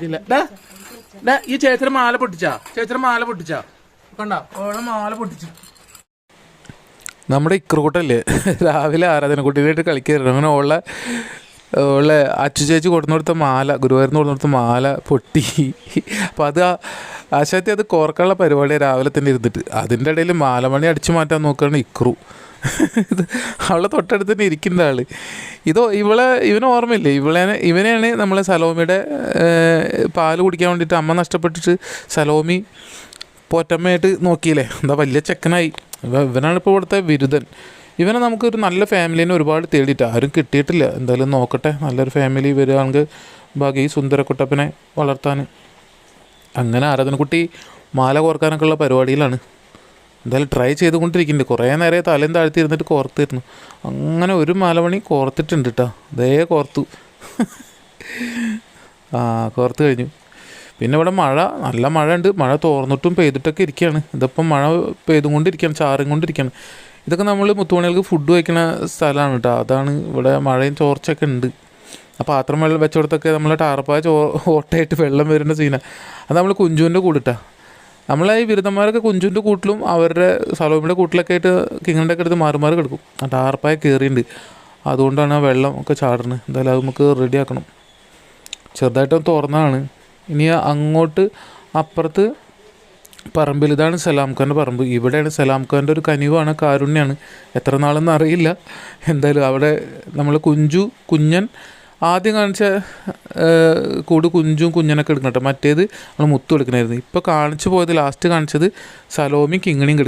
ഇല്ല ഈ ചേച്ചിയുടെ മാല പൊട്ടിച്ചാ കണ്ട ഓളെ മാല പൊട്ടിച്ചു. നമ്മുടെ ഇക്രൂട്ടല്ലേ രാവിലെ ആരാധനക്കുട്ടീനായിട്ട് കളിക്കായിരുന്നു. അങ്ങനെ ഓളെ അച്ചു ചേച്ചി കൊടുത്ത മാല, ഗുരുവായൂരിന്ന് കൊടുത്ത മാല പൊട്ടി. അപ്പോൾ അത് ആശാത്തി അത് കോർക്കാനുള്ള പരിപാടിയാണ് രാവിലെ തന്നെ ഇരുന്നിട്ട്. അതിൻ്റെ ഇടയിൽ മാലമണി അടിച്ചു മാറ്റാൻ നോക്കുകയാണ് ഇക്രു. ഇത് അവളെ തൊട്ടടുത്ത് തന്നെ ഇരിക്കുന്ന ആൾ. ഇവനെ ഓർമ്മയില്ലേ, ഇവനെയാണ് നമ്മളെ സലോമിയുടെ പാല് കുടിക്കാൻ വേണ്ടിയിട്ട് അമ്മ നഷ്ടപ്പെട്ടിട്ട് സലോമി പോറ്റമ്മയായിട്ട് നോക്കിയില്ലേ. എന്താ വലിയ ചെക്കനായി. ഇവനാണ് ഇപ്പോൾ ഇവിടുത്തെ ബിരുദൻ. ഇവനെ നമുക്കൊരു നല്ല ഫാമിലീനെ ഒരുപാട് തേടിയിട്ട് ആരും കിട്ടിയിട്ടില്ല. എന്തായാലും നോക്കട്ടെ, നല്ലൊരു ഫാമിലി വരികയാണെങ്കിൽ ഭാഗ്യ ഈ സുന്ദരക്കുട്ടപ്പനെ വളർത്താൻ. അങ്ങനെ ആരാധനക്കുട്ടി മാല കോർക്കാനൊക്കെ ഉള്ള പരിപാടിയിലാണ്. എന്തായാലും ട്രൈ ചെയ്തുകൊണ്ടിരിക്കുന്നുണ്ട്. കുറേ നേരം തലയും താഴ്ത്തി ഇരുന്നിട്ട് കോർത്തിരുന്നു. അങ്ങനെ ഒരു മാലമണി കോർത്തിട്ടുണ്ട് കേട്ടോ. അതേ കോർത്തു. കോർത്ത് കഴിഞ്ഞു. പിന്നെ ഇവിടെ നല്ല മഴ ഉണ്ട്. മഴ തോർന്നിട്ടും പെയ്തിട്ടൊക്കെ ഇരിക്കുകയാണ്. ഇതിപ്പം മഴ പെയ്തുകൊണ്ടിരിക്കുകയാണ്, ചാറും കൊണ്ടിരിക്കുകയാണ്. ഇതൊക്കെ നമ്മൾ മുത്തുമണികൾക്ക് ഫുഡ് വയ്ക്കുന്ന സ്ഥലമാണ് കേട്ടോ. അതാണ് ഇവിടെ മഴയും ചോർച്ചയൊക്കെ ഉണ്ട്. ആ പാത്രം വെള്ളം വെച്ചോടത്തൊക്കെ നമ്മൾ ടാർപ്പായ ഓട്ടയായിട്ട് വെള്ളം വരുന്ന സീനാണ്. അത് നമ്മൾ കുഞ്ചുവിൻ്റെ കൂടിട്ടാ. നമ്മളെ ഈ ബിരുദന്മാരൊക്കെ കുഞ്ചുവിൻ്റെ കൂട്ടിലും അവരുടെ സലോമിയുടെ കൂട്ടിലൊക്കെ ആയിട്ട് കിങ്ങൻ്റെ ഒക്കെ എടുത്ത് മാറി കിടക്കും. ആ ടാർപ്പായ കയറിയിട്ടുണ്ട്. അതുകൊണ്ടാണ് ആ വെള്ളം ഒക്കെ ചാടുന്നത്. എന്തായാലും അത് നമുക്ക് റെഡിയാക്കണം. ചെറുതായിട്ടൊന്ന് തുറന്നതാണ്. ഇനി അങ്ങോട്ട് അപ്പുറത്ത് പറമ്പിൽ, ഇതാണ് സലാം ഖാൻ്റെ പറമ്പ്. ഇവിടെയാണ് സലാം ഖാൻ്റെ ഒരു കനിവാണ്, കാരുണ്യാണ്. എത്ര നാളെന്ന് അറിയില്ല. എന്തായാലും അവിടെ നമ്മൾ കുഞ്ഞൻ ആദ്യം കാണിച്ച കുഞ്ഞനൊക്കെ എടുക്കണം കേട്ടോ. മറ്റേത് നമ്മൾ മുത്തു എടുക്കണമായിരുന്നു. ഇപ്പോൾ കാണിച്ചു പോയത് ലാസ്റ്റ് കാണിച്ചത് സലോമി കിങ്ങണിയും